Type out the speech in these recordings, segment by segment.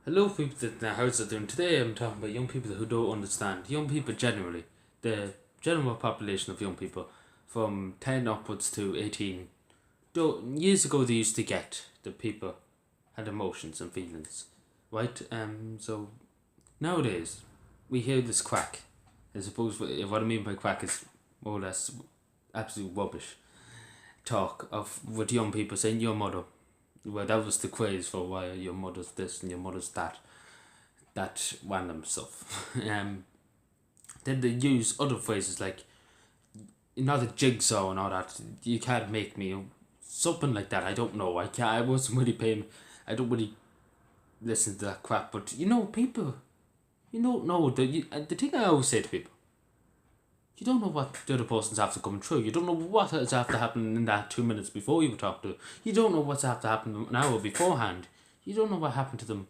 Hello, people that how's it doing? Today I'm talking about young people who don't understand. Young people generally, the general population of young people from 10 upwards to 18. Years ago they used to get that people had emotions and feelings, right? So nowadays we hear this quack. I suppose what I mean by quack is more or less absolute rubbish talk of what young people saying your mother. Well, that was the craze for why your mother's this and your mother's that. That random stuff. Then they use other phrases like not a jigsaw and all that. You can't make me something like that. I don't know. I can't. I wasn't really paying. I don't really listen to that crap. But people. You don't know the thing I always say to people. You don't know what the other person's after coming through. You don't know what has after happening in that 2 minutes before you were talking to. You don't know what's after happening an hour beforehand. You don't know what happened to them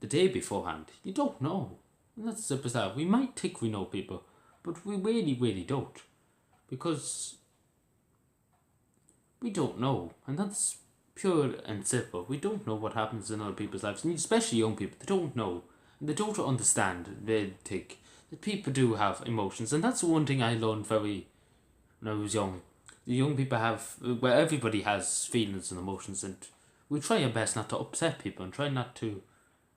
the day beforehand. You don't know. And that's the bizarre. We might think we know people, but we really, really don't. Because we don't know. And that's pure and simple. We don't know what happens in other people's lives, and especially young people. They don't know. And they don't understand. They think that people do have emotions. And that's one thing I learned when I was young. The young people everybody has feelings and emotions, and we try our best not to upset people and try not to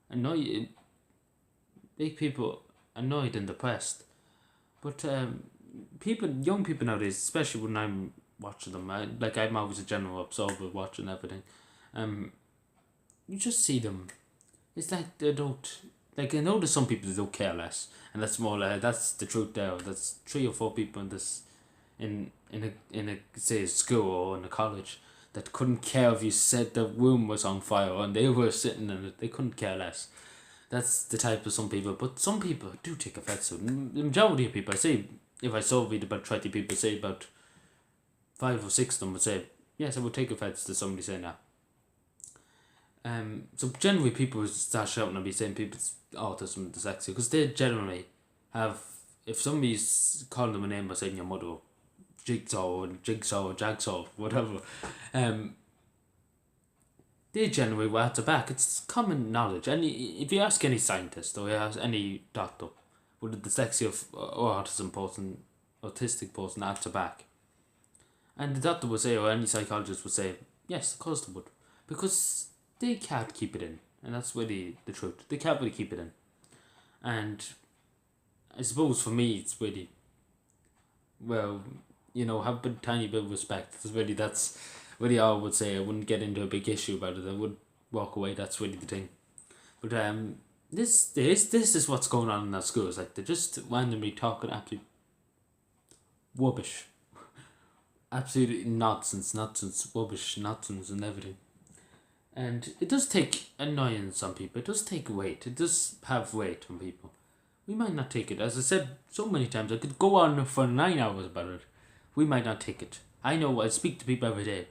annoy make people annoyed and depressed. But young people nowadays, especially when I'm watching them, I'm always a general observer watching everything. You just see them. It's like they don't. Like I know there's some people that don't care less, and that's more like that's the truth there. That's 3 or 4 people in a say a school or in a college that couldn't care if you said the room was on fire and they were sitting in it. They couldn't care less. That's the type of some people, but some people do take offence to it. The majority of people, I say, if I surveyed about 20 people, say about 5 or 6 of them would say, yes, I would take offence to somebody saying that. So generally people would start shouting and be saying people's autism and dyslexia, because they generally have, if somebody's calling them a name by saying your mother, jigsaw, jagsaw, whatever, they generally will answer back. It's common knowledge. If you ask any scientist or you ask any doctor, would a dyslexia or autistic person answer back? And the doctor would say, or any psychologist would say, yes, of course they would. Because they can't keep it in. And that's really the truth. They can't really keep it in. And I suppose for me, it's really, well, have a tiny bit of respect. That's really all I would say. I wouldn't get into a big issue about it. I would walk away. That's really the thing. But this is what's going on in our schools. Like they're just randomly talking absolute rubbish, absolute nonsense, rubbish, nonsense, and everything. And it does take annoyance on people. It does take weight. It does have weight on people. We might not take it. As I said so many times, I could go on for 9 hours about it. We might not take it. I know. I speak to people every day.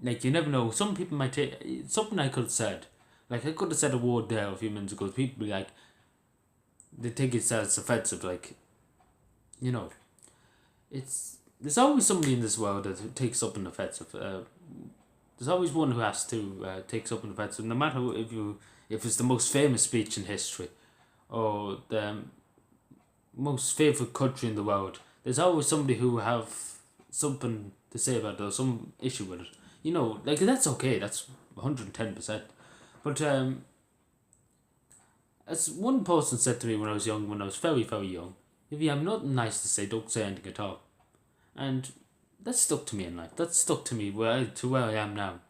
Like you never know. Some people might take something I could have said. Like I could have said a word there a few minutes ago. People be like, they think it's as offensive. Like, there's always somebody in this world that takes something offensive. There's always one who has to take something offensive. No matter if it's the most famous speech in history, or the most favorite country in the world, there's always somebody who have something to say about it or some issue with it. That's okay. That's 110%. But as one person said to me when I was young, when I was very, very young, if you have nothing nice to say, don't say anything at all. And that stuck to me in life. That stuck to me where I am now.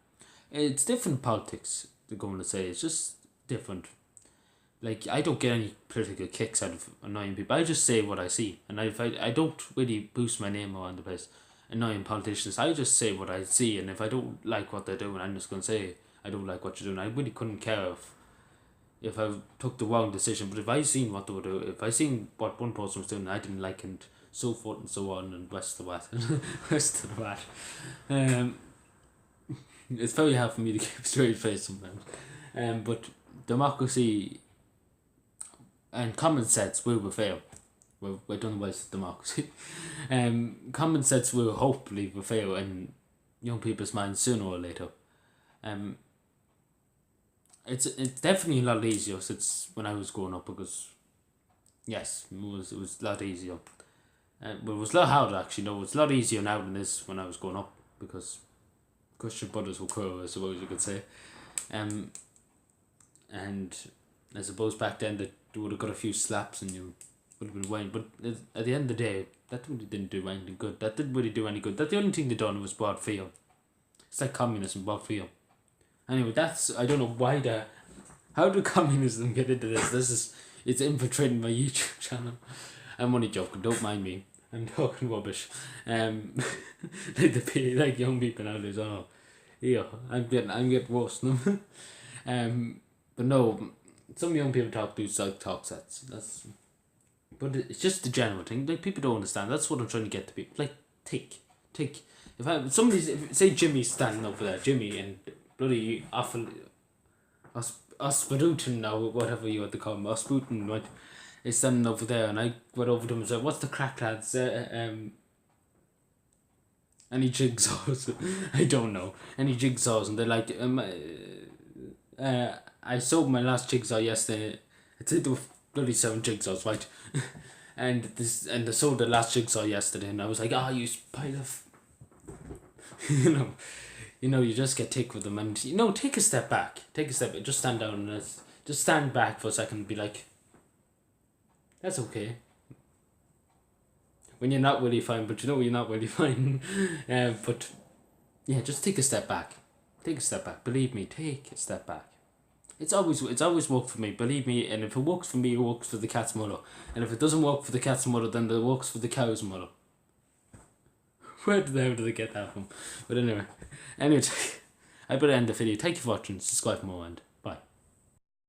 It's different politics, they're going to say. It's just different. Like, I don't get any political kicks out of annoying people. I just say what I see. And I don't really boost my name around the place, annoying politicians. I just say what I see. And if I don't like what they're doing, I'm just going to say, I don't like what you're doing. I really couldn't care if I took the wrong decision. But if I seen what they were doing, if I seen what one person was doing, I didn't like, and so forth and so on, and rest of that. It's very hard for me to keep a straight face sometimes. But democracy and common sense will fail. We're done with democracy. Common sense will hopefully fail in young people's minds sooner or later. it's definitely a lot easier since when I was growing up, because yes, it was a lot easier. But it was a lot harder actually. No, it's a lot easier now than this when I was growing up, because your brothers were cruel, I suppose you could say. Um, and I suppose back then that you would have got a few slaps and you would have been whining. But at the end of the day, that really didn't do anything good. That didn't really do any good. That the only thing they done was brought fear. It's like communism, brought fear. Anyway, I don't know why how do communism get into this? It's infiltrating my YouTube channel. I'm only joking, don't mind me. I'm talking rubbish. Like young people nowadays, oh, yeah, I'm getting worse. No? But no, some young people do talk sets. But it's just the general thing. Like, people don't understand. That's what I'm trying to get to people. Like, take. If say Jimmy's standing over there, Jimmy and bloody Osputin now, whatever you want to call him, Osputin, right, is standing over there, and I went over to him and said, "What's the crack, lads? Any jigsaws?" I don't know. Any jigsaws? And they're like, I sold my last jigsaw yesterday. I said there were bloody 7 jigsaws, right? and I sold the last jigsaw yesterday, and I was like, you pile of, you just get tick with them, and take a step back, just stand down and just stand back for a second and be like, that's okay. When you're not really fine, but you're not really fine. But yeah, just take a step back. Believe me, take a step back. It's always worked for me, believe me, and if it works for me, it works for the cat's mother. And if it doesn't work for the cat's mother, then it works for the cow's mother. Where the hell did I get that from? But anyway, I better end the video. Thank you for watching. Subscribe for more, and